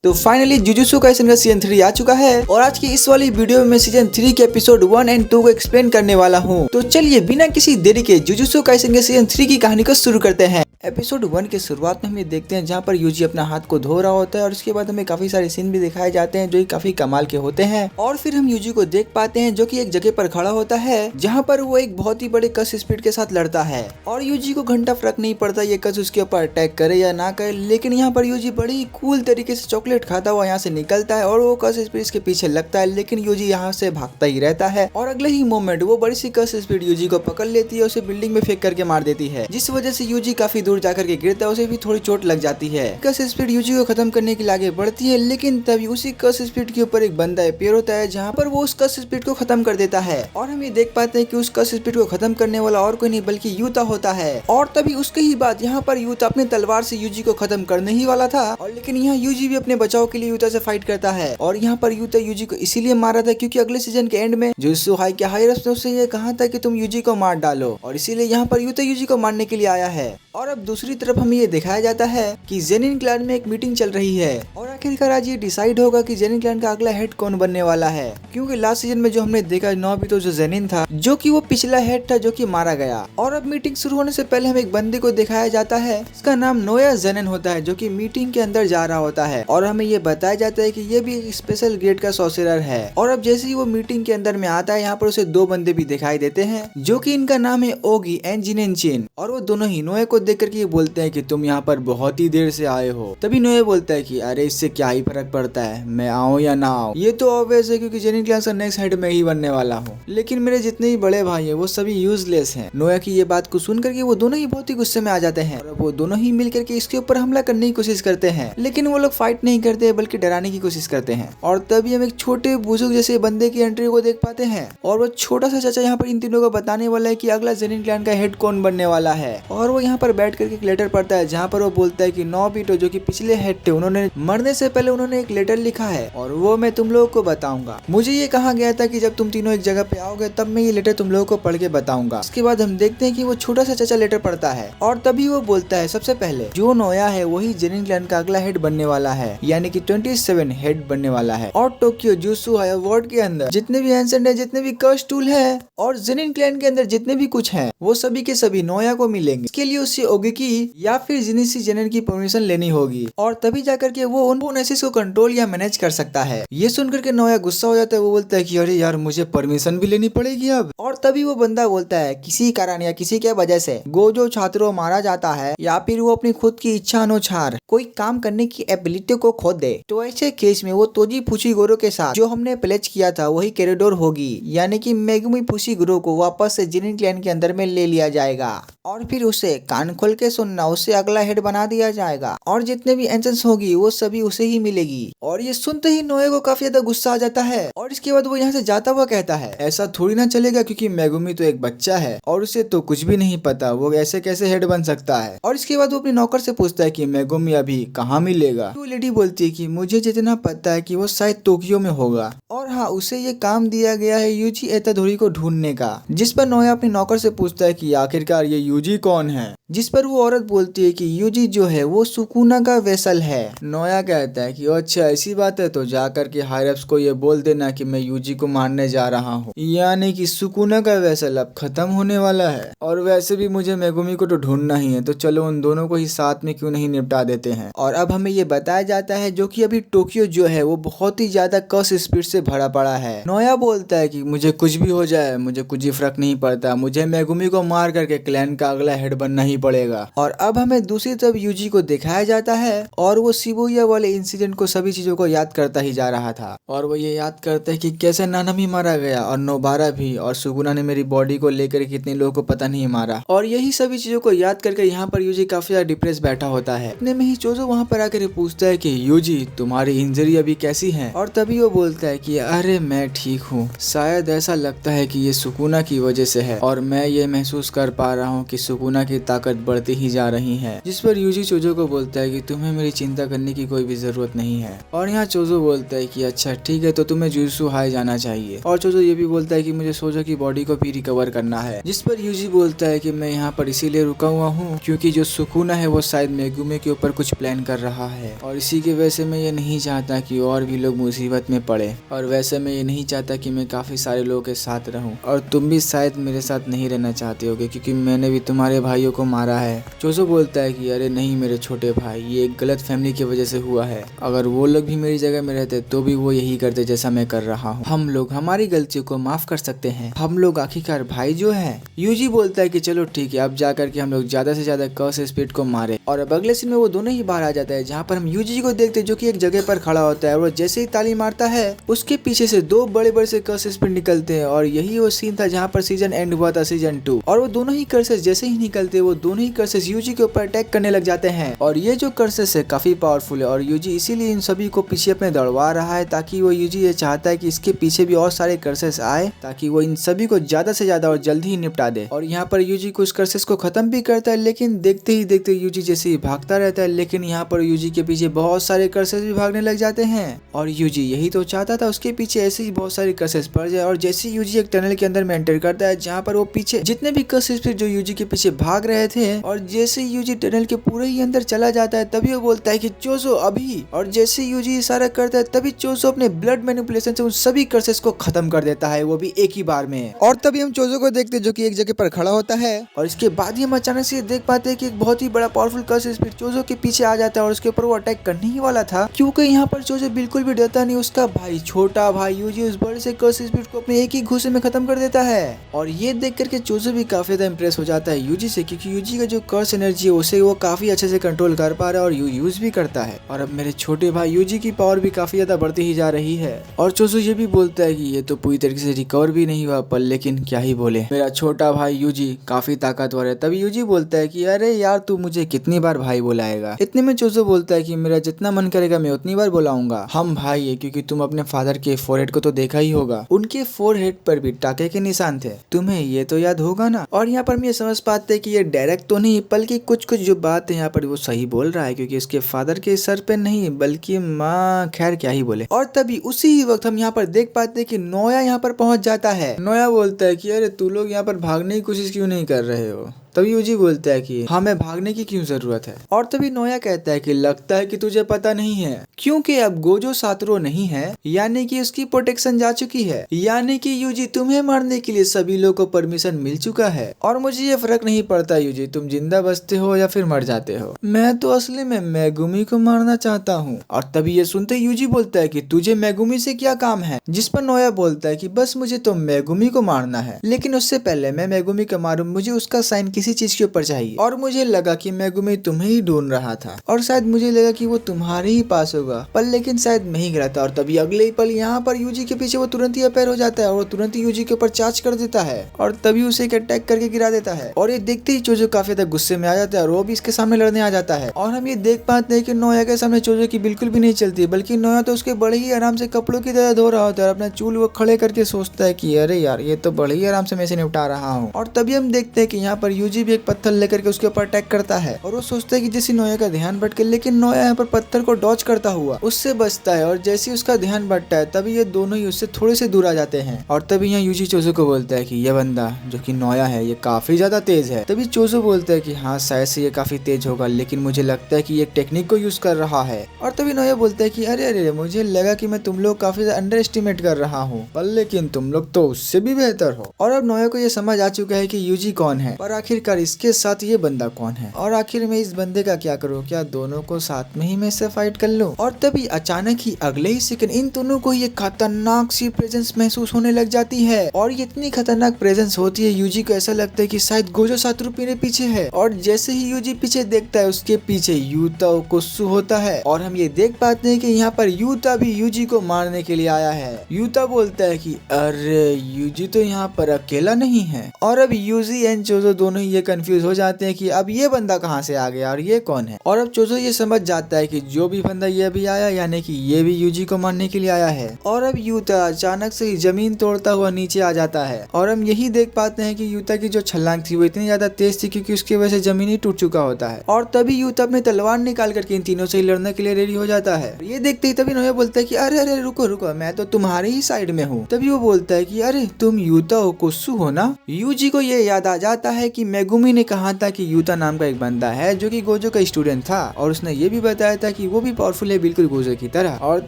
तो finally jujutsu Kaisen का season 3 आ चुका है और आज की इस वाली वीडियो में मैं सीजन 3 के एपिसोड 1 और 2 को एक्सप्लेन करने वाला हूँ। तो चलिए बिना किसी देरी के जुजुत्सु काइसेन के सीजन 3 की कहानी को शुरू करते हैं। एपिसोड 1 के शुरुआत में हम ये देखते हैं जहाँ पर यूजी अपना हाथ को धो रहा होता है और उसके बाद हमें काफी सारे सीन भी दिखाए जाते हैं जो कि काफी कमाल के होते हैं। और फिर हम यूजी को देख पाते हैं जो कि एक जगह पर खड़ा होता है जहाँ पर वो एक बहुत ही बड़े कस स्पीड के साथ लड़ता है और यूजी को घंटा फर्क नहीं पड़ता ये कस उसके ऊपर अटैक करे या ना करे, लेकिन यहाँ पर यूजी बड़ी कूल तरीके से चॉकलेट खाता हुआ यहाँ से निकलता है और वो कस स्पीड इसके पीछे लगता है, लेकिन यूजी यहाँ से भागता ही रहता है और अगले ही मोमेंट वो बड़ी सी कस स्पीड यूजी को पकड़ लेती है, उसे बिल्डिंग में फेंक करके मार देती है, जिस वजह से यूजी काफी दूर जाकर के गिरता है, उसे भी थोड़ी चोट लग जाती है। कस स्पीड यूजी को खत्म करने के लिए आगे बढ़ती है, लेकिन तभी उसी कस स्पीड के ऊपर एक बंदा अपीयर होता है जहाँ पर वो उस कस स्पीड को खत्म कर देता है और हम ये देख पाते हैं कि उस कस स्पीड को खत्म करने वाला और कोई नहीं बल्कि यूता होता है। और तभी उसके ही बाद यहाँ पर यूता अपने तलवार से यूजी को खत्म करने ही वाला था और लेकिन यहाँ यूजी भी अपने बचाव के लिए यूता से फाइट करता है और यहाँ पर यूता यूजी को इसीलिए मारा था क्योंकि अगले सीजन के एंड में जुजुत्सु हायरस ने उससे ये कहा था कि तुम यूजी को मार डालो और इसीलिए यहाँ पर यूता यूजी को मारने के लिए आया है। और अब दूसरी तरफ हमें ये दिखाया जाता है कि जेनिन क्लैन में एक मीटिंग चल रही है और आखिरकार आज ये डिसाइड होगा कि जेनिन क्लैन का अगला हेड कौन बनने वाला है, क्योंकि लास्ट सीजन में जो हमने देखा नोबितो जो जेनिन था जो कि वो पिछला हेड था जो कि मारा गया। और अब मीटिंग शुरू होने से पहले हमें एक बंदे को दिखाया जाता है, इसका नाम नोया जेनिन होता है जो कि मीटिंग के अंदर जा रहा होता है और हमें ये बताया जाता है कि ये भी एक स्पेशल ग्रेड का सॉर्सरर है। और अब जैसे ही वो मीटिंग के अंदर में आता है यहाँ पर उसे दो बंदे भी दिखाई देते हैं जो कि इनका नाम है ओगी एंड जिनेनचिन और वो दोनों ही नोए को देख करके बोलते हैं कि तुम यहाँ पर बहुत ही देर से आए हो। तभी नोए बोलता है कि अरे इससे क्या ही फर्क पड़ता है, मैं आऊँ या ना आऊँ, ये तो ऑब्वियस है क्योंकि जेनिन क्लैन का नेक्स्ट हेड में ही बनने वाला हूँ, लेकिन मेरे जितने ही बड़े भाई हैं वो सभी यूजलेस हैं। नोया की ये बात को सुन करके वो दोनों ही बहुत ही गुस्से में आ जाते हैं और वो दोनों ही मिल करके इसके ऊपर हमला करने की कोशिश करते हैं, लेकिन वो लोग फाइट नहीं करते बल्कि डराने की कोशिश करते हैं। और तभी हम एक छोटे बुजुर्ग जैसे बंदे की एंट्री को देख पाते हैं और वो छोटा सा चाचा यहाँ पर इन तीनों को बताने वाला है कि अगला जेनिन क्लैन का हेड कौन बनने वाला है। और वो यहाँ पर बैठ करके एक लेटर पढ़ता है जहाँ पर वो बोलता है कि नोबितो जो कि पिछले हेड थे उन्होंने मरने से पहले उन्होंने एक लेटर लिखा है और वो मैं तुम लोगों को बताऊंगा। मुझे ये कहा गया था कि जब तुम तीनों एक जगह पे आओगे तब मैं ये लेटर तुम लोगों को पढ़ के बताऊंगा। उसके बाद हम देखते हैं कि वो छोटा सा चाचा लेटर पढ़ता है और तभी वो बोलता है सबसे पहले जो नोया है वही जेनिन क्लैन का अगला हेड बनने वाला है, यानी कि 27 हेड बनने वाला है। और टोक्यो जुजुत्सु वर्ल्ड के अंदर जितने भी एंसेंट है, जितने भी कर्स टूल है और जेनिन क्लैन के अंदर जितने भी कुछ है वो सभी के सभी नोया को मिलेंगे। इसके लिए उससे ओगेकी या फिर जिनिसी जेनिन की परमिशन लेनी होगी और तभी जाकर के वो उन बोनसेस को कंट्रोल या मैनेज कर सकता है। ये सुनकर के नोया गुस्सा हो जाता है, वो बोलता है कि अरे यार मुझे परमिशन भी लेनी पड़ेगी अब। और तभी वो बंदा बोलता है किसी कारण या किसी के वजह से गोजो छात्रों मारा जाता है या फिर वो अपनी खुद की इच्छा अनुसार कोई काम करने की एबिलिटी को खो दे तो ऐसे केस में वो तोजी फुशिगोरो के साथ जो हमने प्लेज किया था वही कॉरिडोर होगी, यानी कि मेगुमी फुशिगोरो को वापस से जेनिन क्लैन के अंदर में ले लिया जाएगा और फिर उसे कान खोल के सुनना, उसे अगला हेड बना दिया जाएगा और जितने भी एंसेंस होगी वो सभी उसे ही मिलेगी। और ये सुनते ही नोए को काफी ज्यादा गुस्सा आ जाता है और इसके बाद वो यहाँ से जाता हुआ कहता है ऐसा थोड़ी ना चलेगा क्योंकि मेगुमी तो एक बच्चा है और उसे तो कुछ भी नहीं पता, वो ऐसे कैसे हेड बन सकता है। और इसके बाद वो अपने नौकर से पूछता है कि मेगुमी अभी कहाँ मिलेगा। तो लेडी बोलती है कि मुझे जितना पता है कि वो शायद टोक्यो में होगा और हाँ उसे ये काम दिया गया है यूजी एतादोरी को ढूंढने का। जिस पर नोया अपने नौकर से पूछता है कि आखिरकार ये यूजी कौन है, जिस पर वो औरत बोलती है कि यूजी जो है वो सुकुना का वेसल है। नोया कहता है कि अच्छा ऐसी बात है तो जाकर के हायरप्स को ये बोल देना कि मैं यूजी को मारने जा रहा हूँ, यानी कि सुकुना का वेसल अब खत्म होने वाला है और वैसे भी मुझे मेगुमी को तो ढूंढना ही है, तो चलो उन दोनों को ही साथ में क्यों नहीं निपटा देते हैं। और अब हमें ये बताया जाता है जो कि अभी टोक्यो जो है वो बहुत ही ज्यादा कस स्पीड से भरा पड़ा है। नोया बोलता है कि मुझे कुछ भी हो जाए मुझे कुछ ही फर्क नहीं पड़ता, मुझे मेगुमी को मार करके क्लैन का अगला हेड बनना ही पड़ेगा। और अब हमें दूसरी तरफ यूजी को दिखाया जाता है और वो शिबुया वाले इंसिडेंट को सभी चीजों को याद करता ही जा रहा था और वो ये याद करता है कि कैसे नानामी मारा गया और नोबारा भी और सुगुना ने मेरी बॉडी को लेकर कितने लोगों को पता नहीं मारा। और यही सभी चीजों को याद करके यहाँ पर यूजी काफी ज्यादा डिप्रेस बैठा होता है। इतने में ही चोजो वहाँ पर आकर पूछता है कि यूजी तुम्हारी इंजरी अभी कैसी है। और तभी वो बोलता है कि अरे मैं ठीक हूँ, शायद ऐसा लगता है कि ये सुकुना की वजह से है और मैं ये महसूस कर पा रहा हूँ कि सुकुना की ताकत ताकत बढ़ती ही जा रही है। जिस पर यूजी चोजो को बोलता है कि तुम्हें मेरी चिंता करने की कोई भी जरूरत नहीं है। और यहाँ चोजो बोलता है कि अच्छा ठीक है, तो तुम्हें जुजुत्सु हाई जाना चाहिए। और चोजो ये भी बोलता है कि मुझे सोजो की बॉडी को भी रिकवर करना है। जिस पर यूजी बोलता है कि मैं यहाँ पर इसीलिए रुका हुआ हूँ क्योंकि जो सुकुना है वो शायद मेगुमे के ऊपर कुछ प्लान कर रहा है, और इसी की वजह से मैं ये नहीं चाहता कि और भी लोग मुसीबत में पड़े। और वैसे मैं ये नहीं चाहता कि मैं काफी सारे लोगों के साथ रहूं, और तुम भी शायद मेरे साथ नहीं रहना चाहते होगे क्योंकि मैंने भी तुम्हारे भाइयों को मारा है। चोजो बोलता है कि अरे नहीं मेरे छोटे भाई, ये एक गलत फैमिली की वजह से हुआ है। अगर वो लोग भी मेरी जगह में रहते तो भी वो यही करते जैसा मैं कर रहा हूँ। हम लोग हमारी गलतियों को माफ कर सकते हैं, हम लोग आखिरकार भाई जो है। यूजी बोलता है कि चलो ठीक है, अब जाकर के हम लोग ज्यादा से ज्यादा कर्स स्पिरिट को मारे। और अब अगले सीन में वो दोनों ही बाहर आ जाता है, जहाँ पर हम यूजी को देखते हैं जो कि एक जगह पर खड़ा होता है, और वो जैसे ही ताली मारता है उसके पीछे से दो बड़े बड़े से कर्सेस स्पिरिट निकलते हैं। और यही वो सीन था जहाँ पर सीजन एंड हुआ था, सीजन 2। और वो दोनों ही कर्सेस जैसे ही निकलते वो दोनों ही कर्सेस यूजी के ऊपर अटैक करने लग जाते हैं। और ये जो कर्सेस है काफी पावरफुल है, और यूजी इसीलिए इन सभी को पीछे अपने दौड़वा रहा है, ताकि वो यूजी ये चाहता है कि इसके पीछे भी और सारे कर्सेस आए ताकि वो इन सभी को ज्यादा से ज्यादा और जल्दी ही निपटा दे। और यहाँ पर यूजी कुछ कर्सेस को खत्म भी करता है, लेकिन देखते ही देखते यूजी जैसे ही भागता रहता है, लेकिन यहाँ पर यूजी के पीछे बहुत सारे कर्सेस भी भागने लग जाते हैं। और यूजी यही तो चाहता था, उसके पीछे ऐसे ही बहुत सारे कर्सेस पड़ जाए। और जैसे यूजी एक टनल के अंदर में एंटर करता है, जहाँ पर वो पीछे जितने भी कर्सेस थे जो यूजी के पीछे भाग रहे थे, और जैसे यूजी टनल के पूरे ही अंदर चला जाता है तभी वो बोलता है कि चोजो अभी। और जैसे यूजी इशारा करता है तभी चोजो अपने ब्लड मैनिपुलेशन से उन सभी कर्सेस को खत्म कर देता है, वो भी एक ही बार में। और तभी हम चोजो को देखते हैं जो कि एक जगह पर खड़ा होता है, और इसके बाद ही हम अचानक से देख पाते हैं कि एक बहुत ही बड़ा पावरफुल कर्स स्पिरिट चोजो के पीछे आ जाता है, और उसके ऊपर वो अटैक करने ही वाला था। क्योंकि यहाँ पर चोजो बिल्कुल भी डरता नहीं, उसका भाई छोटा भाई यूजी उस बड़े से कर्स स्पिरिट को अपने एक ही घूसे में खत्म कर देता है। और ये देख करके चोजो भी काफी ज्यादा इंप्रेस हो जाता है यूजी से, क्योंकि यूजी का जो कर्स एनर्जी है उसे वो काफी अच्छे से कंट्रोल कर पा रहा है और यूज भी करता है। और अब मेरे छोटे भाई यूजी की पावर भी काफी ज्यादा बढ़ती ही जा रही है। और चोजो ये भी बोलता है कि ये तो पूरी तरीके से रिकवर भी नहीं हुआ, पर लेकिन क्या ही बोले, मेरा छोटा भाई यूजी काफी ताकतवर है। तभी यूजी बोलता है कि अरे यार तू मुझे कितनी बार भाई बुलाएगा। इतने में चोजो बोलता है कि मेरा जितना मन करेगा मैं उतनी बार बुलाऊंगा। हम भाई है क्योंकि तुम अपने फादर के फोरहेड को तो देखा ही होगा, उनके फोरहेड पर भी टाके के निशान थे, तुम्हें ये तो याद होगा ना। और यहाँ पर हम ये समझ पाते हैं कि ये डायरेक्ट तो नहीं, बल्कि कुछ कुछ जो बात है यहाँ पर वो सही बोल रहा है, क्योंकि इसके फादर के सर पे नहीं बल्कि माँ, खैर क्या ही बोले। और तभी उसी ही वक्त हम यहाँ पर देख पाते हैं कि नोया यहाँ पर पहुंच जाता है। नोया बोलता है कि अरे तू लोग यहाँ पर भागने की कोशिश क्यों नहीं कर रहे हो। तभी यूजी बोलता है कि हमें भागने की क्यों जरूरत है। और तभी नोया कहता है कि लगता है कि तुझे पता नहीं है, क्योंकि अब गोजो सातरो नहीं है, यानी कि उसकी प्रोटेक्शन जा चुकी है, यानी कि यूजी तुम्हें मारने के लिए सभी लोगों को परमिशन मिल चुका है। और मुझे ये फर्क नहीं पड़ता यूजी तुम जिंदा बचते हो या फिर मर जाते हो, मैं तो असली में मेगुमी को मारना चाहता हूँ। और तभी ये सुनते यूजी बोलता है कि तुझे मेगुमी से क्या काम है। जिस पर नोया बोलता है कि बस मुझे तो मेगुमी को मारना है, लेकिन उससे पहले मैं मेगुमी को मारूं मुझे उसका साइन किसी चीज के ऊपर चाहिए। और मुझे लगा कि मेगुमी तुम्हें ही ढूंढ रहा था, और शायद मुझे लगा कि वो तुम्हारे ही पास होगा, पर लेकिन शायद मैं ही गिरा था। और तभी अगले ही पल यहाँ पर यूजी के पीछे वो तुरंत ही अपीयर हो जाता है, और वो तुरंत ही यूजी के ऊपर चार्ज कर देता है, और तभी उसे एक अटैक करके गिरा देता है। और ये देखते ही चोजो काफी ज्यादा गुस्से में आ जाता है, और वो भी इसके सामने लड़ने आ जाता है। और हम ये देख पाते हैं कि नोया के सामने चोजो की बिल्कुल भी नहीं चलती, बल्कि नोया तो उसके बड़े ही आराम से कपड़ों की तरह धो रहा होता है, और अपना चूल वो खड़े करके सोचता है कि अरे यार ये तो बड़े ही आराम से मैं इसे निपटा रहा हूँ। और तभी हम देखते हैं कि यहाँ पर यूजी भी एक पत्थर लेकर के उसके ऊपर अटैक करता है, और वो सोचता है कि जैसे नोया का ध्यान भटके, लेकिन नोया यहाँ पर पत्थर को डॉच करता हुआ उससे बचता है। और जैसे उसका ध्यान भटता है तभी ये दोनों ही उससे थोड़े से दूर आ जाते हैं। और तभी यहाँ यूजी चोजो को बोलता है कि यह बंदा जो कि नोया है ये काफी ज्यादा तेज है। तभी चोजो बोलता है कि हाँ शायद से ये काफी तेज होगा, लेकिन मुझे लगता है कि ये टेक्निक को यूज कर रहा है। और तभी नोया बोलता है कि अरे अरे मुझे लगा कि मैं तुम लोग काफी अंडर एस्टिमेट कर रहा हूँ, पर लेकिन तुम लोग तो उससे भी बेहतर हो। और अब नोया को ये समझ आ चुका है कि यूजी कौन है, और आखिरकार इसके साथ ये बंदा कौन है, और आखिर में इस बंदे का क्या करूँ, क्या दोनों को साथ में ही मैं इससे फाइट कर लूं। और तभी अचानक ही अगले ही सेकंड इन दोनों को ये खतरनाक सी प्रेजेंस महसूस होने लग जाती है, और ये इतनी खतरनाक प्रेजेंस होती है यूजी को ऐसा लगता है कि शायद गोजो सातरू मेरे पीछे है। और जैसे ही यूजी पीछे देखता है उसके पीछे यूता ओकुत्सु होता है, और हम ये देख पाते हैं कि यहाँ पर यूता भी यूजी को मारने के लिए आया है। यूता बोलता है कि अरे यूजी तो यहाँ पर अकेला नहीं है। और अब यूजी एंड चोजो दोनों ही ये कंफ्यूज हो जाते हैं कि अब ये बंदा कहाँ से आ गया और ये कौन है। और अब चोजो ये समझ जाता है कि जो भी बंदा ये भी आया यानी कि ये भी यूजी को मारने के लिए आया है। और अब यूता अचानक से ही जमीन तोड़ता हुआ नीचे आ जाता है और हम यही देख पाते हैं कि यूता की जो छलांग थी वो इतनी ज्यादा तेज थी क्योंकि उसकी वजह से जमीन ही टूट चुका होता है। और तभी यूता अपनी तलवार निकाल करके इन तीनों से लड़ने के लिए रेडी हो जाता है। ये देखते ही तभी नोया बोलता है कि अरे अरे रुको रुको, मैं तो तुम्हारी ही साइड में हूँ। तभी वो बोलता है कि अरे तुम यूता ओकुत्सु हो ना। यूजी को ये याद आ जाता है कि मेगुमी ने कहा था कि यूता नाम का एक बंदा है जो कि गोजो का स्टूडेंट था और उसने ये भी बताया था कि वो भी पावरफुल है बिल्कुल गोजो की तरह। और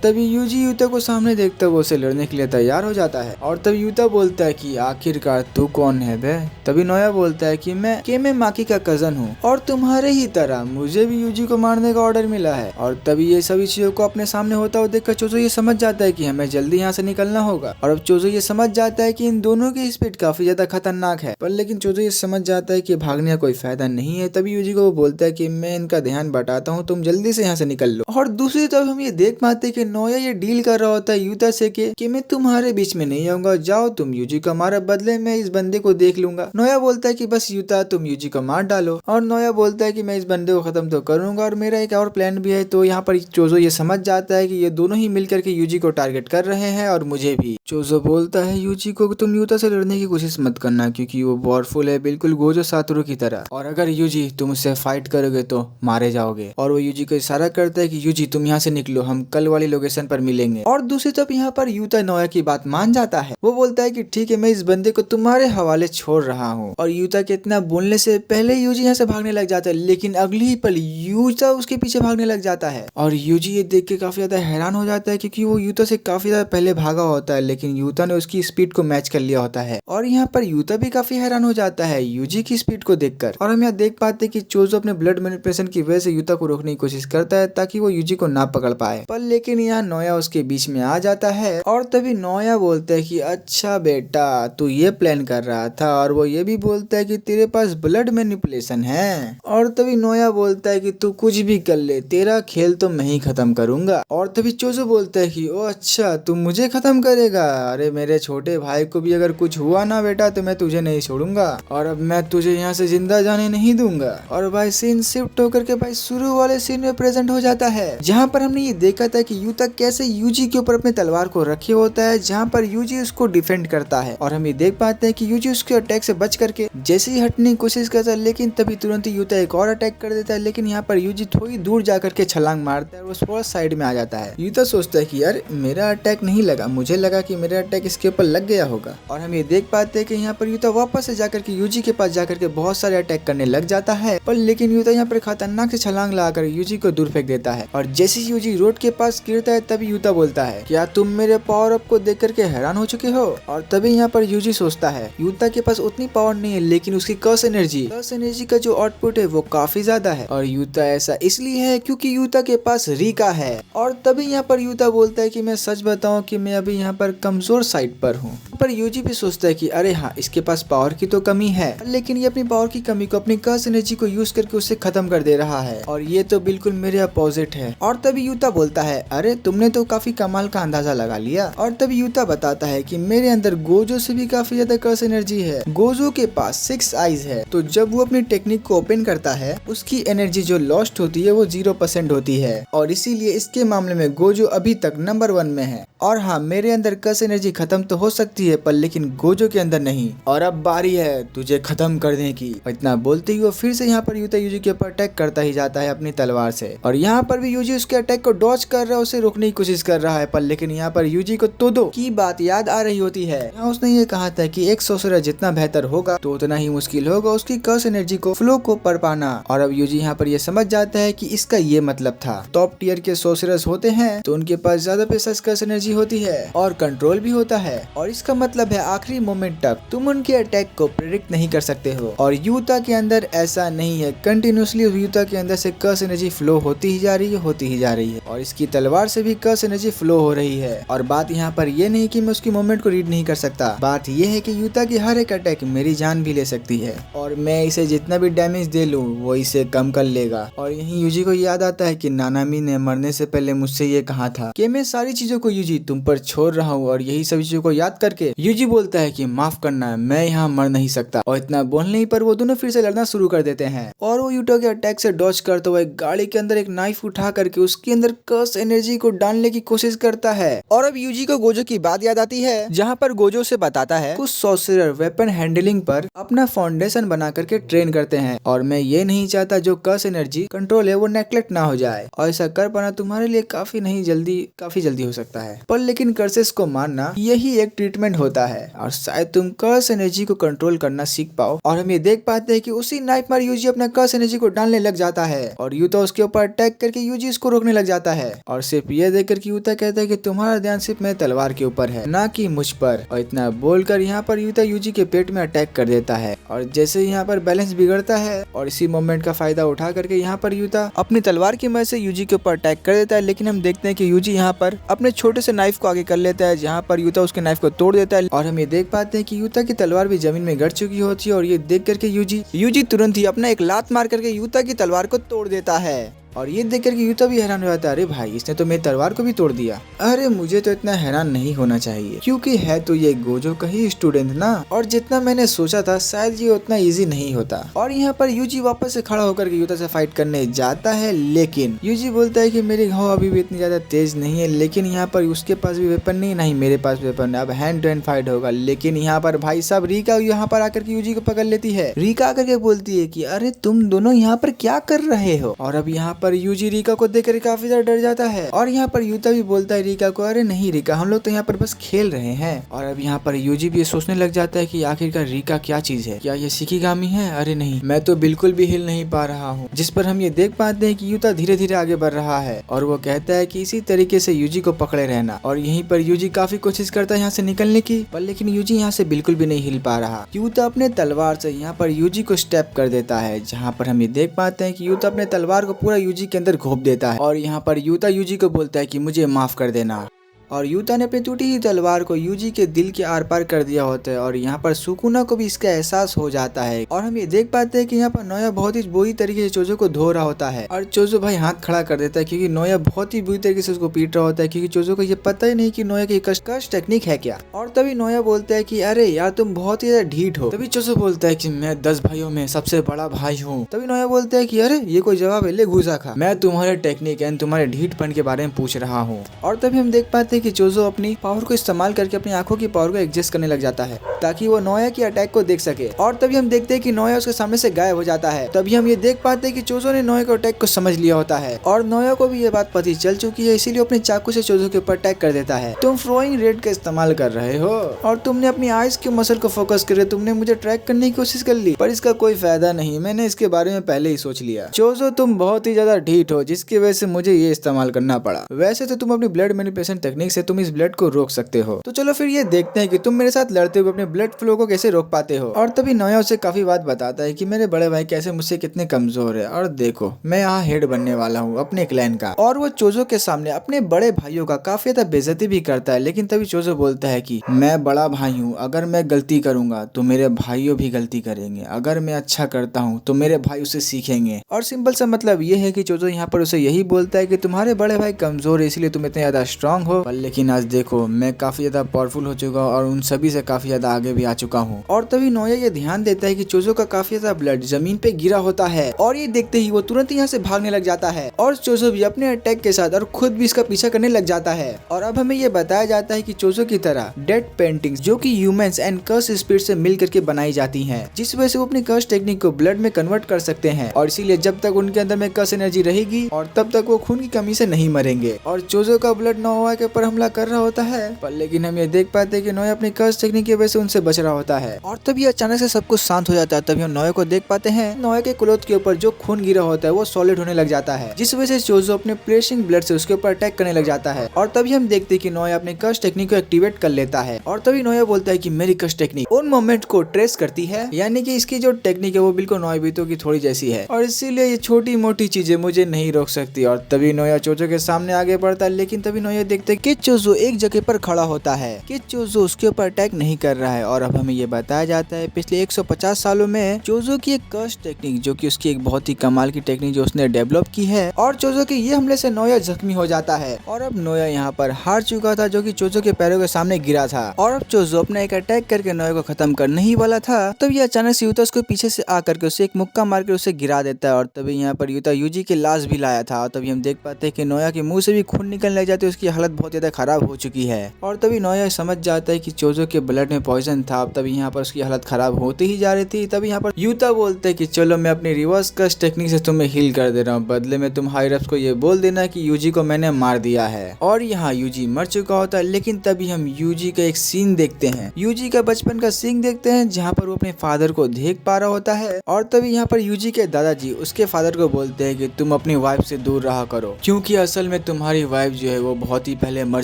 तभी यूजी यूता को सामने देखते हुए उसे लड़ने के लिए तैयार हो जाता है। और तभी यूता बोलता है कि आखिरकार तू कौन है बे। तभी नोया बोलता है कि मैं माकी का कजन हूँ और तुम्हारे ही तरह मुझे भी यूजी को मारने का ऑर्डर मिला है। और तभी ये सभी चीजों को अपने सामने होता हुआ देखकर चोजो ये समझ जाता है कि हमें जल्दी यहाँ से निकलना होगा। और अब चोजो ये समझ जाता है कि इन दोनों की स्पीड काफी ज्यादा खतरनाक है, पर लेकिन चोजो ये समझ जाता है कि भागने का कोई फायदा नहीं है। तभी यूजी को वो बोलता है कि मैं इनका ध्यान बटाता हूँ, तुम जल्दी से यहाँ से निकल लो। और दूसरी तरफ हम ये देख पाते हैं कि नोया ये डील कर रहा होता है यूता से कि मैं तुम्हारे बीच में नहीं आऊंगा, जाओ तुम यूजी को मारो, बदले में इस बंदे को देख लूंगा। नोया बोलता है कि बस यूता तुम यूजी को मार डालो। और नोया बोलता है कि मैं इस बंदे को खत्म तो करूंगा और मेरा एक और प्लान भी है। तो यहाँ पर चोजो ये समझ जाता है कि ये दोनों ही मिलकर के यूजी को टारगेट कर रहे हैं और मुझे भी। चोजो बोलता है यूजी को तुम यूता से लड़ने की कोशिश मत करना क्योंकि वो पावरफुल है बिल्कुल गोजो सातोरु की तरह, और अगर यूजी तुम उससे फाइट करोगे तो मारे जाओगे। और वो यूजी को इशारा करता है कि यूजी तुम यहाँ से निकलो, हम कल वाली लोकेशन पर मिलेंगे। और दूसरी तरफ यहाँ पर यूता नोया की बात मान जाता है। वो बोलता है कि ठीक है, मैं इस बंदे को तुम्हारे हवाले छोड़ रहा हूँ। और यूता के इतना बोलने से पहले यूजी यहाँ से भागने लग जाता है, लेकिन अगली ही पल यूता उसके पीछे भागने लग जाता है। और यूजी ये देख के काफी ज्यादा हैरान हो जाता है क्योंकि वो यूता से काफी ज्यादा पहले भागा होता है, लेकिन यूता ने उसकी स्पीड को मैच कर लिया होता है। और यहाँ पर यूता भी काफी हैरान हो जाता है यूजी की स्पीड को देखकर। और हम यहाँ देख पाते हैं कि चोजो अपने ब्लड मैनिपुलेशन की वजह से यूता को रोकने की कोशिश करता है ताकि वो यूजी को ना पकड़ पाए, पर लेकिन यहाँ नोया उसके बीच में आ जाता है। और तभी नोया बोलता है कि अच्छा बेटा तू ये प्लान कर रहा था, और वो ये भी बोलता है कि तेरे पास ब्लड मैनिपुलेशन है। और तभी नोया बोलता है कि तू कुछ भी कर ले, तेरा खेल तो मैं ही खत्म करूंगा। और तभी चोजो बोलता है कि ओ अच्छा तू मुझे खत्म करेगा, अरे मेरे छोटे भाई को भी अगर कुछ हुआ ना बेटा तो मैं तुझे नहीं छोड़ूंगा और अब मैं तुझे यहाँ से जिंदा जाने नहीं दूंगा। और भाई सीन शिफ्ट होकर के भाई शुरू वाले सीन में प्रेजेंट हो जाता है, जहाँ पर हमने ये देखा था कि यूता कैसे यूजी के ऊपर अपने तलवार को रखे होता है, जहाँ पर यूजी उसको डिफेंड करता है। और हम ये देख पाते हैं कि यूजी उसके अटैक से बच करके जैसे ही हटने की कोशिश करता है, लेकिन तभी तुरंत ही यूता एक और अटैक कर देता है। लेकिन यहाँ पर यूजी थोड़ी दूर जाकर के छलांग मारता है और वो थोड़ा साइड में आ जाता है। यूता सोचता है कि यार मेरा अटैक नहीं लगा, मुझे लगा कि मेरा अटैक इसके ऊपर लग गया होगा। और हम ये देख पाते हैं कि यहाँ पर यूता वापस से जाकर के यूजी के पास जाकर के बहुत सारे अटैक करने लग जाता है, पर लेकिन यूता यहाँ पर खतरनाक से छलांग लगाकर यूजी को दूर फेंक देता है। और जैसे ही यूजी रोड के पास गिरता है तभी यूता बोलता है क्या तुम मेरे पावर अप को देख करके हैरान हो चुके हो। और तभी यहाँ पर यूजी सोचता है यूता के पास उतनी पावर नहीं है, लेकिन उसकी कर्स एनर्जी का जो आउटपुट है वो काफी ज्यादा है। और यूता ऐसा इसलिए है क्योंकि यूता के पास रीका है। और तभी यहाँ पर यूता बोलता है कि मैं सच बताऊं कि मैं अभी यहाँ पर कमजोर साइड पर हूँ। पर यूजी भी सोचता है कि अरे हाँ इसके पास पावर की तो कमी है, लेकिन ये अपनी पावर की कमी को अपनी कर्स एनर्जी को यूज करके उसे खत्म कर दे रहा है, और ये तो बिल्कुल मेरे अपोजिट है। और तभी यूता बोलता है अरे तुमने तो काफी कमाल का अंदाजा लगा लिया। और तभी यूता बताता है कि मेरे अंदर गोजो से भी काफी ज्यादा कर्स एनर्जी है। गोजो के पास 6 आईज है, तो जब वो अपनी टेक्निक को ओपन करता है उसकी एनर्जी जो लॉस्ट होती है वो 0% होती है, और इसीलिए इसके मामले में गोजो अभी तक नंबर 1 में है। और हाँ मेरे अंदर कर्स एनर्जी खत्म तो हो सकती है, पर लेकिन गोजो के अंदर नहीं, और अब बारी है तुझे खत्म करने की। इतना बोलते ही वो फिर से यहाँ पर यूता यूजी के ऊपर अटैक करता ही जाता है अपनी तलवार से। और यहाँ पर भी यूजी उसके अटैक को डॉज कर रहा है, उसे रोकने की कोशिश कर रहा है, पर लेकिन यहाँ पर यूजी को तोदो की बात याद आ रही होती है। यहाँ उसने ये कहा था कि एक सोर्सरर जितना बेहतर होगा तो उतना ही मुश्किल होगा उसकी कर्स एनर्जी को फ्लो को पढ़ पाना। और अब यूजी यहाँ पर ये समझ जाता है कि इसका ये मतलब था टॉप टियर के सोर्सरर्स होते हैं तो उनके पास ज्यादा प्रेशस कर्स एनर्जी होती है और कंट्रोल भी होता है, और इसका मतलब है आखिरी मोमेंट तक तुम उनके अटैक को प्रेडिक्ट नहीं कर सकते हो। और यूता के अंदर ऐसा नहीं है, कंटिन्यूसली यूता के अंदर से कर्स एनर्जी फ्लो होती ही जा रही है, और इसकी तलवार से भी कर्स एनर्जी फ्लो हो रही है। और बात यहाँ पर ये नहीं कि मैं उसकी मूवमेंट को रीड नहीं कर सकता, बात ये है कि यूता की हर एक अटैक मेरी जान भी ले सकती है, और मैं इसे जितना भी डैमेज दे लूं वो इसे कम कर लेगा। और यहीं यूजी को याद आता है कि नानामी ने मरने से पहले मुझसे ये कहा था कि मैं सारी चीजों को यूजी तुम पर छोड़ रहा हूँ, और यही सभी चीजों को याद करके यूजी बोलता है कि माफ करना मैं यहाँ मर नहीं सकता। और इतना बोलने संभलने पर वो दोनों फिर से लड़ना शुरू कर देते हैं और वो यूटा के अटैक से डॉज करते हुए गाड़ी के अंदर एक नाइफ उठा करके उसके अंदर कर्स एनर्जी को डालने की कोशिश करता है। और अब यूजी को गोजो की बात याद आती है, जहाँ पर गोजो से बताता है कुछ सॉर्सरर वेपन हैंडलिंग पर अपना फाउंडेशन बना करके ट्रेन करते हैं और मैं ये नहीं चाहता जो कर्स एनर्जी कंट्रोल है वो नेग्लेक्ट ना हो जाए, और ऐसा कर पाना तुम्हारे लिए काफी जल्दी हो सकता है, पर लेकिन कर्सेस को मारना यही एक ट्रीटमेंट होता है और शायद तुम कर्स एनर्जी को कंट्रोल करना सीख पाओ। और हम ये देख पाते हैं कि उसी नाइफ पर यूजी अपना कर्स एनर्जी को डालने लग जाता है और यूता उसके ऊपर अटैक करके यूजी इसको रोकने लग जाता है। और सिर्फ ये देखकर कि यूता कहता है कि तुम्हारा ध्यान सिर्फ मेरे तलवार के ऊपर है ना कि मुझ पर, और इतना बोलकर यहाँ पर यूता यूजी के पेट में अटैक कर देता है। और जैसे यहाँ पर बैलेंस बिगड़ता है और इसी मोमेंट का फायदा उठा करके यहाँ पर यूता अपनी तलवार की मदद से यूजी के ऊपर अटैक कर देता है, लेकिन हम देखते हैं कि यूजी यहाँ पर अपने छोटे से नाइफ को आगे कर लेता है, जहाँ पर यूता उसके नाइफ को तोड़ देता है। और हम ये देख पाते हैं कि यूता की तलवार भी जमीन में गिर चुकी होती है और ये देख करके यूजी तुरंत ही अपना एक लात मार करके यूता की तलवार को तोड़ देता है। और ये देख कर के यूता भी हैरान हो जाता है, अरे भाई इसने तो मेरी तलवार को भी तोड़ दिया। अरे मुझे तो इतना हैरान नहीं होना चाहिए क्योंकि है तो ये गोजो का ही स्टूडेंट ना, और जितना मैंने सोचा था शायद ये उतना इजी नहीं होता। और यहाँ पर यूजी वापस से खड़ा होकर के यूता से फाइट करने जाता है, लेकिन यूजी बोलता है कि मेरी घाव अभी भी इतनी ज्यादा तेज नहीं है, लेकिन यहाँ पर उसके पास भी वेपन नहीं मेरे पास वेपन है, अब हैंड टू हैंड फाइट होगा। लेकिन यहाँ पर भाई साहब रीका यहाँ पर आकर के यूजी को पकड़ लेती है। रीका आकर के बोलती है कि अरे तुम दोनों यहाँ पर क्या कर रहे हो, और अब यहाँ पर यूजी रीका को देखकर काफी ज्यादा डर जाता है। और यहाँ पर यूता भी बोलता है रीका को, अरे नहीं रीका हम लोग तो यहाँ पर बस खेल रहे हैं। और अब यहाँ पर यूजी भी सोचने लग जाता है कि आखिरकार रीका क्या चीज है, क्या ये शिकिगामी है? अरे नहीं, मैं तो बिल्कुल भी हिल नहीं पा रहा हूँ। जिस पर हम ये देख पाते हैं कि यूता धीरे धीरे आगे बढ़ रहा है और वो कहता है कि इसी तरीके से यूजी को पकड़े रहना। और यहीं पर यूजी काफी कोशिश करता है यहाँ से निकलने की, पर लेकिन यूजी यहाँ से बिल्कुल भी नहीं हिल पा रहा। यूता अपने तलवार से यहाँ पर यूजी को स्टेप कर देता है, जहाँ पर हम ये देख पाते हैं कि यूता अपने तलवार को पूरा यूजी के अंदर घोप देता है। और यहाँ पर यूता यूजी को बोलता है कि मुझे माफ कर देना। और यूता ने अपनी टूटी हुई तलवार को यूजी के दिल के आर पार कर दिया होता है और यहाँ पर सुकुना को भी इसका एहसास हो जाता है। और हम ये देख पाते हैं कि यहाँ पर नोया बहुत ही बुरी तरीके से चोजो को धो रहा होता है और चोजो भाई हाथ खड़ा कर देता है क्योंकि नोया बहुत ही बुरी तरीके से उसको पीट रहा होता है, क्योंकि चोजो को ये पता ही नहीं कि नोया की कश टेक्निक है क्या। और तभी नोया बोलता है कि अरे यार तुम बहुत ही ज्यादा ढीठ हो। तभी चोजो बोलता है कि मैं 10 भाइयों में सबसे बड़ा भाई हूँ। तभी नोया बोलता है कि अरे ये कोई जवाब है, ले घुसा खा, मैं तुम्हारे टेक्निक एंड तुम्हारे ढीठपन के बारे में पूछ रहा हूँ। और तभी हम देख पाते हैं कि चोजो अपनी पावर को इस्तेमाल करके अपनी आंखों की पावर को एडजस्ट करने लग जाता है ताकि वो नोया की अटैक को देख सके। और तभी हम देखते हैं कि नोया उसके सामने से गायब हो जाता है। तभी हम ये देख पाते हैं कि चोजो ने नोया के अटैक को समझ लिया होता है और नोया को भी ये बात पता चल चुकी है, इसीलिए अपने चाकू से चोजो के ऊपर अटैक कर देता है। तुम फ्लोइंग रेड का इस्तेमाल कर रहे हो और तुमने अपनी आइज के मसल को फोकस करके तुमने मुझे ट्रैक करने की कोशिश कर ली, पर इसका कोई फायदा नहीं, मैंने इसके बारे में पहले ही सोच लिया। चोजो तुम बहुत ही ज्यादा ढीठ हो जिसकी वजह से मुझे ये इस्तेमाल करना पड़ा। वैसे तो तुम अपनी ब्लड मैनिपुलेशन टेक्निक से तुम इस ब्लड को रोक सकते हो, तो चलो फिर ये देखते हैं कि तुम मेरे साथ लड़ते हुए अपने ब्लड फ्लो को कैसे रोक पाते हो। और तभी नोया उसे काफी बात बताता है कि मेरे बड़े भाई कैसे मुझसे कितने कमजोर है, और देखो मैं यहाँ हेड बनने वाला हूँ अपने क्लैन का। और वो चोजो के सामने अपने बड़े भाइयों का काफी ज्यादा बेइज्जती भी करता है, लेकिन तभी चोजो बोलता है कि मैं बड़ा भाई हूँ, अगर मैं गलती करूंगा तो मेरे भाइयों भी गलती करेंगे, अगर मैं अच्छा करता हूँ तो मेरे भाई उससे सीखेंगे। और सिंपल सा मतलब ये है कि चोजो यहाँ पर उसे यही बोलता है कि तुम्हारे बड़े भाई कमजोर है इसलिए तुम इतने ज्यादा स्ट्रांग हो, लेकिन आज देखो मैं काफी ज्यादा पावरफुल हो चुका और उन सभी से काफी ज्यादा आगे भी आ चुका हूँ। और तभी नोया ये ध्यान देता है कि चोजो का काफी ज्यादा ब्लड जमीन पे गिरा होता है और ये देखते ही वो तुरंत यहाँ से भागने लग जाता है और चोजो भी अपने अटैक के साथ और खुद भी इसका पीछा करने लग जाता है। और अब हमें ये बताया जाता है कि चोजो की तरह डेड पेंटिंग्स जो कि ह्यूमंस एंड कर्स स्पिरिट से मिल करके बनाई जाती हैं, जिस वजह से वो अपनी कर्स टेक्निक को ब्लड में कन्वर्ट कर सकते हैं और इसीलिए जब तक उनके अंदर में कर्स एनर्जी रहेगी और तब तक वो खून की कमी से नहीं मरेंगे। और चोजो का ब्लड नोया के ऊपर हमला कर रहा होता है, पर लेकिन हम ये देख पाते हैं कि नोया अपनी कर्स टेक्निक की वजह से उनसे बच रहा होता है। और तभी अचानक से सब कुछ शांत हो जाता है। तभी हम नोया को देख पाते हैं, नोया के क्लोथ के ऊपर जो खून गिरा होता है वो सॉलिड होने लग जाता है, जिस वजह से चोजो अपने प्रेशिंग ब्लड से उसके ऊपर अटैक करने लग जाता है। और तभी हम देखते हैं कि नोया अपने कर्स टेक्निक को एक्टिवेट कर लेता है और तभी नोया बोलता है कि मेरी कर्स टेक्निक उन मोमेंट को ट्रेस करती है, यानी कि इसकी जो टेक्निक है वो बिल्कुल नोयाबितो की थोड़ी जैसी है और इसीलिए ये छोटी मोटी चीजें मुझे नहीं रोक सकती। और तभी नोया चोजो के सामने आगे बढ़ता है, लेकिन तभी नोया देखते कि चोजो एक जगह पर खड़ा होता है कि चोजो उसके ऊपर अटैक नहीं कर रहा है। और अब हमें ये बताया जाता है पिछले 150 सालों में चोजो की एक कर्स टेक्निक, जो कि उसकी एक बहुत ही कमाल की टेक्निक जो उसने डेवलप की है, और चोजो के ये हमले से नोया जख्मी हो जाता है। और अब नोया यहाँ पर हार चुका था, जो कि चोजो के पैरों के सामने गिरा था। और अब चोजो अपना एक अटैक करके नोया को खत्म करने ही वाला था, तब ये अचानक से यूता उसको पीछे से आकर के उसे एक मुक्का मार के उसे गिरा देता है। और तभी यहाँ पर यूता यूजी की लाश भी लाया था। और तभी हम देख पाते हैं कि नोया के मुंह से भी खून निकलने लग जाते, उसकी हालत बहुत ज्यादा खराब हो चुकी है। और तभी नोया समझ जाता है कि चोजो के ब्लड में पॉइजन था। तभी यहाँ पर उसकी हालत खराब होती ही जा रही थी। तभी यहाँ पर यूता बोलते हैं कि चलो मैं अपनी रिवर्स कर्स टेक्निक से तुम्हें हील कर दे रहा हूँ, बदले में तुम हाई रेप्स को ये बोल देना कि यूजी को मैंने मार दिया है। और यहाँ यूजी मर चुका होता है, लेकिन तभी हम यूजी का एक सीन देखते हैं, यूजी का बचपन का सीन देखते हैं, जहाँ पर वो अपने फादर को देख पा रहा होता है। और तभी यहाँ पर यूजी के दादाजी उसके फादर को बोलते हैं कि तुम अपनी वाइफ से दूर रहा करो, क्योंकि असल में तुम्हारी वाइफ जो है वो बहुत ही पहले मर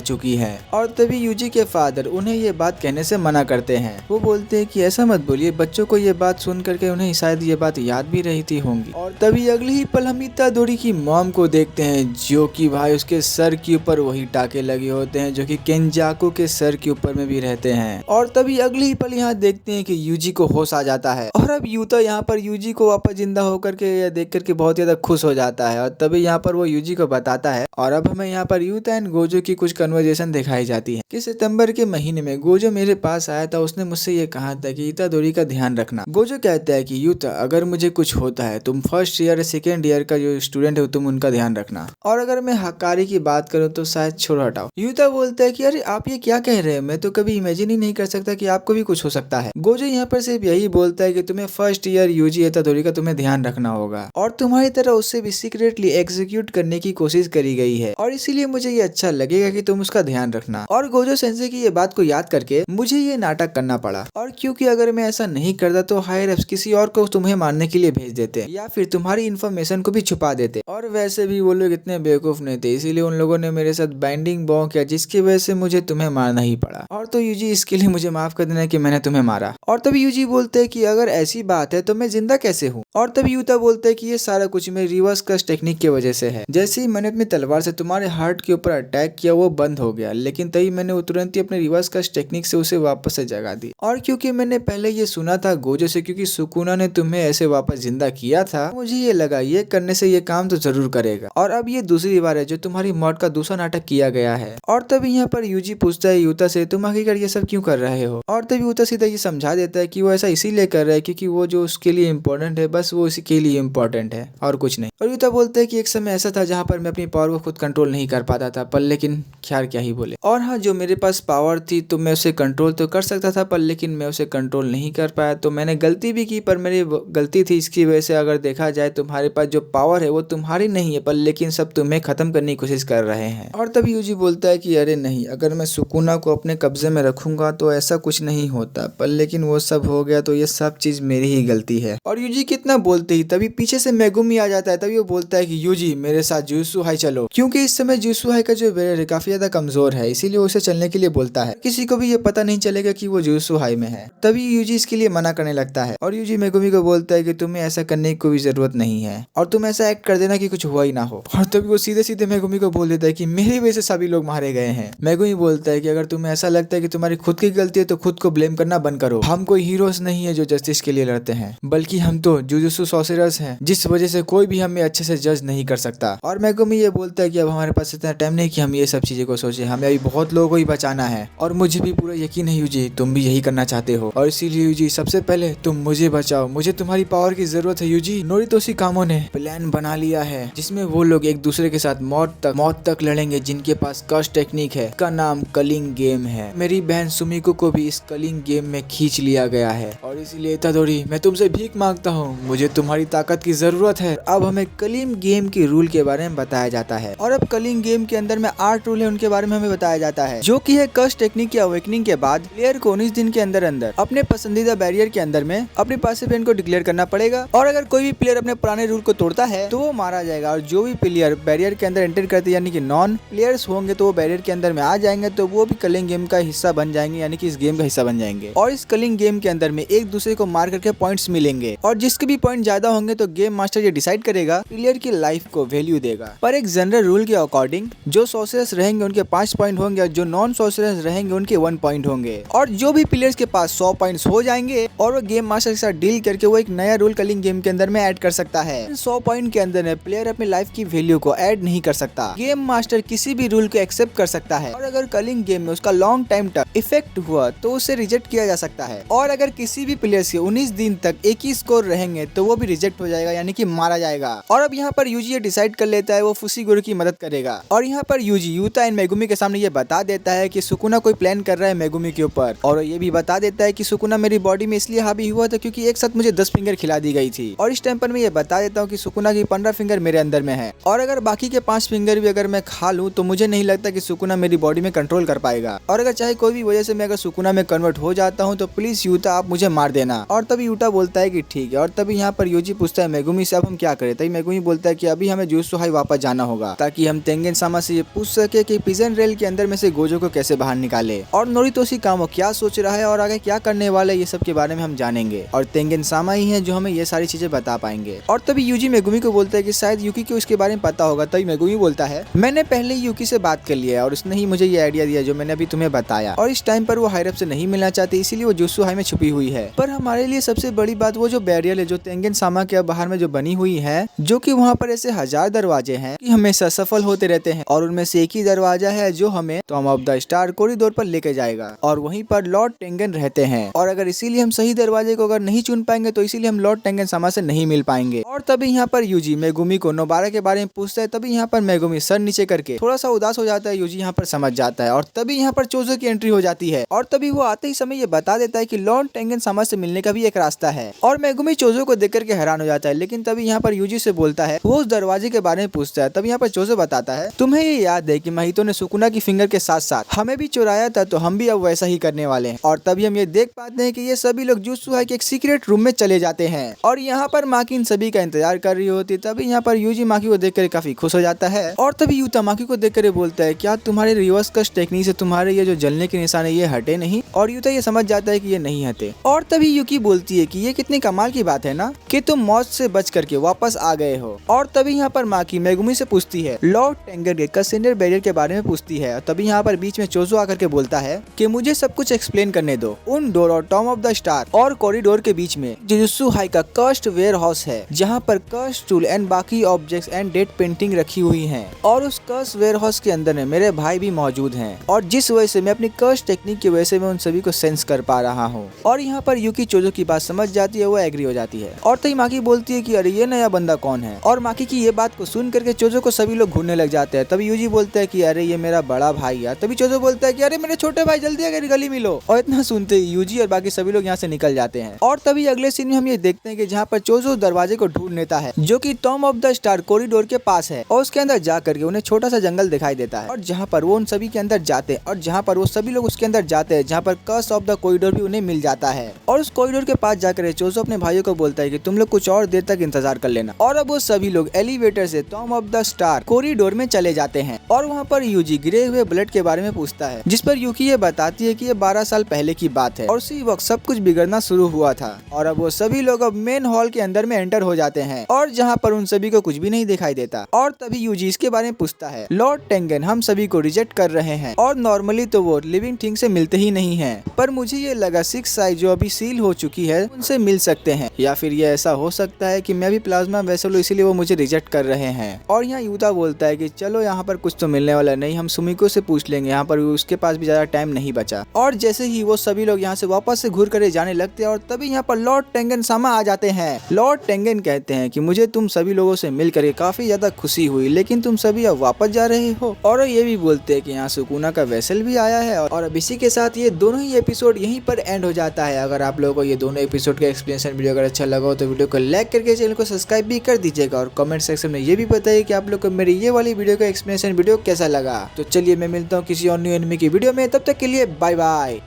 चुकी है। और तभी यूजी के फादर उन्हें ये बात कहने से मना करते हैं। वो बोलते हैं कि ऐसा मत बोलिए, बच्चों को ये बात सुन करके उन्हें शायद ये बात याद भी रहती होंगी। और तभी अगले ही पल हम इतादोरी की मॉम को देखते हैं, जो कि भाई उसके सर के ऊपर वही टाके लगे होते हैं जो कि केंजाकू के सर के ऊपर में भी रहते हैं। और तभी अगले ही पल यहाँ देखते हैं कि यूजी को होश आ जाता है। और अब यूता यहाँ पर यूजी को वापस जिंदा होकर के देख करके बहुत ज्यादा खुश हो जाता है। और तभी यहाँ पर वो यूजी को बताता है। और अब हमें यहाँ पर यूता एंड गोजो की कुछ कन्वर्सेशन दिखाई जाती है कि सितंबर के महीने में गोजो मेरे पास आया था, उसने मुझसे ये कहा था कि इतादोरी का ध्यान रखना। गोजो कहता है कि यूता अगर मुझे कुछ होता है, तुम फर्स्ट ईयर सेकेंड ईयर का जो स्टूडेंट है तुम उनका ध्यान रखना, और अगर मैं हकारी की बात करूँ तो शायद छोड़ हटाओ। यूता बोलता है कि अरे आप ये क्या कह रहे हैं, मैं तो कभी इमेजिन ही नहीं कर सकता कि आपको भी कुछ हो सकता है। गोजो यहाँ पर सिर्फ यही बोलता है कि तुम्हें फर्स्ट ईयर यूजी इतादोरी का तुम्हें ध्यान रखना होगा, और तुम्हारी तरह उससे भी सीक्रेटली एग्जीक्यूट करने की कोशिश करी गई है, और इसीलिए मुझे ये अच्छा लगेगा कि तुम उसका ध्यान रखना। और गोजो सेंसे की ये बात को याद करके मुझे ये नाटक करना पड़ा, और क्योंकि अगर मैं ऐसा नहीं करता तो हायर एप्स किसी और को तुम्हें मारने के लिए भेज देते या फिर तुम्हारी इन्फॉर्मेशन को भी छुपा देते, और वैसे भी वो लोग इतने बेवकूफ नहीं थे, इसीलिए उन लोगों ने मेरे साथ बाइंडिंग बॉ किया, जिसकी वजह से मुझे तुम्हें मारना ही पड़ा। और तो यूजी इसके लिए मुझे माफ कर देना कि मैंने तुम्हें मारा। और तभी यूजी बोलते हैं कि अगर ऐसी बात है तो मैं जिंदा कैसे हूँ। और तभी यूता बोलते हैं कि ये सारा कुछ मेरी रिवर्स कर्स टेक्निक की वजह से है। जैसे ही मैंने अपनी तलवार से तुम्हारे हार्ट के ऊपर अटैक किया वो बंद हो गया, लेकिन तभी मैंने वो तुरंत ही अपने रिवर्स कर्स टेक्निक से उसे वापस से जगा दी। और क्योंकि मैंने पहले ये सुना था गोजो से, क्योंकि सुकुना ने तुम्हें ऐसे वापस जिंदा किया था, मुझे ये लगा ये करने से ये काम तो जरूर करेगा। और अब ये दूसरी बार है जो तुम्हारी मौत का दूसरा नाटक किया गया है। और तभी यहाँ पर यूजी पूछता है यूता से, तुम आखिरकार ये सब क्यों कर रहे हो। और तभी यूता सीधा ये समझा देता है कि वो ऐसा इसीलिए कर रहा है क्योंकि वो जो उसके लिए इम्पोर्टेंट है बस वो इसी के लिए इम्पोर्टेंट है और कुछ नहीं। और यूता बोलता है कि एक समय ऐसा था जहाँ पर मैं अपनी पावर को खुद कंट्रोल नहीं कर पाता था, पर लेकिन खैर क्या ही बोले। और हाँ, जो मेरे पास पावर थी तो मैं उसे कंट्रोल तो कर सकता था, पर लेकिन मैं उसे कंट्रोल नहीं कर पाया, तो मैंने गलती भी की, पर मेरी गलती थी। इसकी वजह से अगर देखा जाए तुम्हारे पास जो पावर है वो तुम्हारी नहीं है, पर लेकिन सब तुम्हें खत्म करने की कोशिश कर रहे हैं। और तभी यूजी बोलता है कि अरे नहीं, अगर मैं सुकुना को अपने कब्जे में रखूंगा तो ऐसा कुछ नहीं होता, पर लेकिन वो सब हो गया तो ये सब चीज मेरी ही गलती है। और यूजी कितना बोलते ही तभी पीछे से मेगुमी आ जाता है। तभी वो बोलता है कि यूजी मेरे साथ जुजुत्सु हाई चलो, क्योंकि इस समय जुजुत्सु हाई का जो बेरर है काफी ज्यादा कमजोर है, इसीलिए उसे चलने के लिए बोलता है। किसी को भी ये पता नहीं चलेगा कि वो जुजुत्सु हाई में है। तभी यूजी इसके लिए मना करने लगता है, और यूजी मेगुमी को बोलता है कि तुम्हें ऐसा करने की कोई जरूरत नहीं है, और तुम ऐसा एक्ट कर देना कि कुछ हुआ ही ना हो। और तभी वो सीधे सीधे मेगुमी को बोल देता है कि मेरी वजह से सभी लोग मारे गए हैं। मेगुमी बोलता है कि अगर तुम्हें ऐसा लगता है कि तुम्हारी खुद की गलती है तो खुद को ब्लेम करना बंद करो। हम कोई हीरोज नहीं है जो जस्टिस के लिए लड़ते हैं, बल्कि हम तो जुजुत्सु सॉर्सरर्स हैं, जिस वजह से कोई भी हमें अच्छे से जज नहीं कर सकता। और मेगुमी ये बोलता है कि अब हमारे पास इतना टाइम नहीं कि हम ये सब चीजें को सोचे, हमें अभी बहुत लोगों को ही बचाना है, और मुझे भी पूरा यकीन है यूजी तुम भी यही करना चाहते हो, और इसीलिए यूजी सबसे पहले तुम मुझे बचाओ, मुझे तुम्हारी पावर की जरूरत है। यूजी नोरितोशी कामो ने प्लान बना लिया है जिसमें वो लोग एक दूसरे के साथ मौत तक लड़ेंगे, जिनके पास कर्स टेक्निक है, इसका नाम कलिंग गेम है। मेरी बहन सुमिको को भी इस कलिंग गेम में खींच लिया गया है, और इसलिए इतादोरी मैं तुमसे भीख मांगता हूँ, मुझे तुम्हारी ताकत की जरूरत है। अब हमें कलिंग गेम के रूल के बारे में बताया जाता है, और अब कलिंग गेम के अंदर में 8 रूल है, उनके बारे में हमें बताया जाता है, जो कि है कर्स टेक्निक की अवेकनिंग के बाद प्लेयर को 19 दिन के अंदर अपने पसंदीदा बैरियर के अंदर में अपने पासिव को डिक्लेयर करना पड़ेगा, और अगर कोई भी प्लेयर अपने पुराने रूल को तोड़ता है तो वो मारा जाएगा, और जो भी प्लेयर बैरियर के अंदर एंटर करते यानी कि नॉन प्लेयर्स होंगे तो वो बैरियर के अंदर में आ जाएंगे, तो वो भी कलिंग गेम का हिस्सा बन जाएंगे, यानी कि इस गेम का हिस्सा बन जाएंगे। और इस कलिंग गेम के अंदर में एक दूसरे को मार मार करके पॉइंट्स मिलेंगे और जिसके भी पॉइंट ज्यादा होंगे तो गेम मास्टर ये डिसाइड करेगा प्लेयर की लाइफ को वैल्यू देगा। पर एक जनरल रूल के अकॉर्डिंग जो सोर्सरर्स रहेंगे उनके 5 पॉइंट होंगे और जो नॉन सोर्सरर्स रहेंगे उनके 1 पॉइंट होंगे। और जो भी प्लेयर्स के पास 100 पॉइंट्स हो जाएंगे और वो गेम मास्टर के साथ डील करके वो एक नया रूल कलिंग गेम के अंदर में ऐड कर सकता है। 100 पॉइंट के अंदर में प्लेयर अपनी लाइफ की वैल्यू को ऐड नहीं कर सकता। गेम मास्टर किसी भी रूल को एक्सेप्ट कर सकता है और अगर कलिंग गेम में उसका लॉन्ग टाइम तक इफेक्ट हुआ तो उसे रिजेक्ट किया जा सकता है। और अगर किसी भी प्लेयर के 19 दिन तक एक ही स्कोर रहेंगे तो वो भी रिजेक्ट हो जाएगा, यानी कि मारा जाएगा। और अब यहाँ पर यूजी डिसाइड कर लेता है वो फुशीगुरु की मदद करेगा और यहाँ पर यूजी यूता एंड मेगुमी के सामने ये बता देता है कि सुकुना कोई प्लान कर रहा है मेगुमी के ऊपर। और ये भी बता देता है कि सुकुना मेरी बॉडी में इसलिए हावी हुआ था क्योंकि एक साथ मुझे 10 फिंगर खिला दी गई थी। और इस टाइम पर मैं ये बता देता हूँ कि सुकुना की 15 फिंगर मेरे अंदर में है और अगर बाकी के 5 फिंगर भी अगर मैं खा लूँ तो मुझे नहीं लगता कि सुकुना मेरी बॉडी में कंट्रोल कर पाएगा। और अगर चाहे कोई भी वजह से मैं अगर सुकुना में कन्वर्ट हो जाता हूँ तो प्लीज यूता आप मुझे मार देना। और तभी यूता बोलता है कि ठीक है। और तभी यहाँ पर यूजी पूछता है मेगुमी से अब हम क्या करें। तभी मेगुमी बोलता है कि अभी हमें जुजुत्सु हाई वापस जाना होगा ताकि हम तेंगेन सामा से ये पूछ सके कि पिजन रेल के अंदर में से गोजो को कैसे बाहर निकाले और नोरितोशी कामो क्या सोच रहा है और आगे क्या करने वाला है, ये सब के बारे में हम जानेंगे। और तेंगेन सामा ही है जो हमें ये सारी चीजें बता पाएंगे। और तभी यूजी मेगुमी को बोलता है कि शायद यूकी को इसके बारे में पता होगा। तभी मेगुमी बोलता है मैंने पहले ही यूकी से बात कर लिया है और उसने ही मुझे ये आइडिया दिया जो मैंने अभी तुम्हें बताया। और इस टाइम पर वो हाइरप से नहीं मिलना चाहती इसीलिए वो जुत्सु हाई में छुपी हुई है। पर हमारे लिए सबसे बड़ी बात वो जो बैरियर है जो तेंगेन सामा के बाहर में जो बनी हुई है, जो कि वहाँ पर ऐसे 1000 दरवाजे हैं कि हमेशा सफल होते रहते हैं और उनमें से एक ही दरवाजा है जो हमें Tom of the star corridor पर लेके जाएगा और वहीं पर लॉर्ड टेंगन रहते हैं। और अगर इसीलिए हम सही दरवाजे को अगर नहीं चुन पाएंगे तो इसीलिए हम लॉर्ड टेंगन सामा से नहीं मिल पाएंगे। और तभी यहाँ पर यूजी मेगुमी को नोबारा के बारे में पूछता है। तभी यहाँ पर मेगुमी सर नीचे करके थोड़ा सा उदास हो जाता है। यूजी यहाँ पर समझ जाता है और तभी यहाँ पर चोजो की एंट्री हो जाती है और तभी वो आते ही समय ये बता देता है कि लॉर्ड टेंगन सामा से मिलने का भी एक रास्ता है। और मेगुमी चोजो को देख करके हैरान हो जाता है। लेकिन तभी यहाँ पर यूजी से बोलता है, वो उस दरवाजे के बारे में पूछता है। तभी यहाँ पर चोजो बताता है तुम्हें ये याद है कि महितो ने सुकुना की फिंगर के साथ साथ हमें भी चुराया था, तो हम भी अब वैसा ही करने वाले हैं। और तभी हम ये देख पाते हैं कि ये सभी लोग जुत्सु हाई के एक सीक्रेट रूम में चले जाते हैं और यहाँ पर माकी इन सभी का इंतजार कर रही होती है। तभी यहाँ पर यूजी माकी को देखकर काफी खुश हो जाता है और तभी यूता माकी को देखकर बोलता है क्या तुम्हारे रिवर्स कस्ट टेक्निक से तुम्हारे ये जो जलने के निशान है ये हटे नहीं। और यूता ये समझ जाता है कि ये नहीं हटे। और तभी यूकी बोलती है कि ये कितनी कमाल की बात है ना कि तुम मौत से बच करके वापस आ गए हो। और तभी यहाँ पर माकी मेगुमी से पूछती है लॉर्ड टेंगन के कसेंडर बैरियर के बारे में पूछती है। तभी यहाँ पर बीच में चोजो आकर के बोलता है कि मुझे सब कुछ एक्सप्लेन करने दो। उन डोर और टॉम ऑफ द स्टार और कॉरिडोर के बीच में जुजुत्सु हाई का कर्स्ड वेयर हाउस है जहाँ पर कर्स्ड टूल एंड बाकी ऑब्जेक्ट्स एंड डेड पेंटिंग रखी हुई हैं। और उस कर्स्ड वेयर हाउस के अंदर में मेरे भाई भी मौजूद हैं और जिस वजह से मैं अपनी कर्स्ड टेक्निक की वजह से मैं उन सभी को सेंस कर पा रहा हूँ। और यहाँ पर यूकी चोजो की बात समझ जाती है, वो एग्री हो जाती है। और तभी माकी बोलती है कि अरे ये नया बंदा कौन है। और माकी की ये बात को सुन करके चोजो को सभी लोग घूरने लग जाते हैं। तभी यूजी बोलता है कि अरे ये मेरा बड़ा भाई यार। तभी चोजो बोलता है कि अरे मेरे छोटे भाई जल्दी आकर गली मिलो। और इतना सुनते ही यूजी और बाकी सभी लोग यहाँ से निकल जाते हैं। और तभी अगले सीन में हम ये देखते हैं कि जहाँ पर चोजो दरवाजे को ढूंढ लेता है जो कि Tom of the star corridor के पास है और उसके अंदर जा करके उन्हें छोटा सा जंगल दिखाई देता है और जहाँ पर वो उन सभी के अंदर जाते हैं और जहाँ पर वो सभी लोग उसके अंदर जाते हैं जहाँ पर कर्स ऑफ द कॉरिडोर भी उन्हें मिल जाता है। और उस कॉरिडोर के पास जाकर चोजो अपने भाइयों को बोलता है कि तुम लोग कुछ और देर तक इंतजार कर लेना। और अब वो सभी लोग एलिवेटर से Tom of the star corridor में चले जाते हैं और वहाँ पर यूजी गिरे हुए ब्लड के बारे में पूछता है जिस पर यूकी ये बताती है कि ये 12 साल पहले की बात है और उसी वक्त सब कुछ बिगड़ना शुरू हुआ था। और अब वो सभी लोग अब मेन हॉल के अंदर में एंटर हो जाते हैं और जहाँ पर उन सभी को कुछ भी नहीं दिखाई देता। और तभी यूजी इसके बारे में पूछता है लॉर्ड टेंगन हम सभी को रिजेक्ट कर रहे हैं और नॉर्मली तो वो लिविंग थिंग से मिलते ही नहीं है, पर मुझे ये लगा 6 साइज जो अभी सील हो चुकी है उनसे मिल सकते हैं, या फिर ये ऐसा हो सकता है कि मैं भी प्लाज्मा वेसल हूँ इसीलिए वो मुझे रिजेक्ट कर रहे हैं। और यहाँ यूता बोलता है कि चलो यहाँ पर कुछ तो मिलने वाला नहीं, हम सुमिको से पूछ लेंगे, यहाँ पर उसके पास भी ज्यादा टाइम नहीं बचा। और जैसे ही वो सभी लोग यहाँ से वापस से घूर कर जाने लगते हैं और तभी यहाँ पर लॉर्ड टेंगन सामा आ जाते हैं। लॉर्ड टेंगन कहते हैं कि मुझे तुम सभी लोगों से मिल करके काफी ज्यादा खुशी हुई, लेकिन तुम सभी अब वापस जा रहे हो। और ये भी बोलते हैं कि यहाँ सुकुना का वेसल भी आया है। और अब इसी के साथ ये दोनों ही एपिसोड यहीं पर एंड हो जाता है। अगर आप लोगों को ये दोनों एपिसोड का एक्सप्लेनेशन वीडियो अगर अच्छा लगा हो तो वीडियो को लाइक करके चैनल को सब्सक्राइब भी कर दीजिएगा और कमेंट सेक्शन में ये भी बताइए कि आप लोग को मेरी ये वाली वीडियो का एक्सप्लेनेशन वीडियो कैसा लगा। तो चलिए मैं मिलता हूँ किसी और न्यू एनिमे की वीडियो में, तब तक के लिए बाय बाय।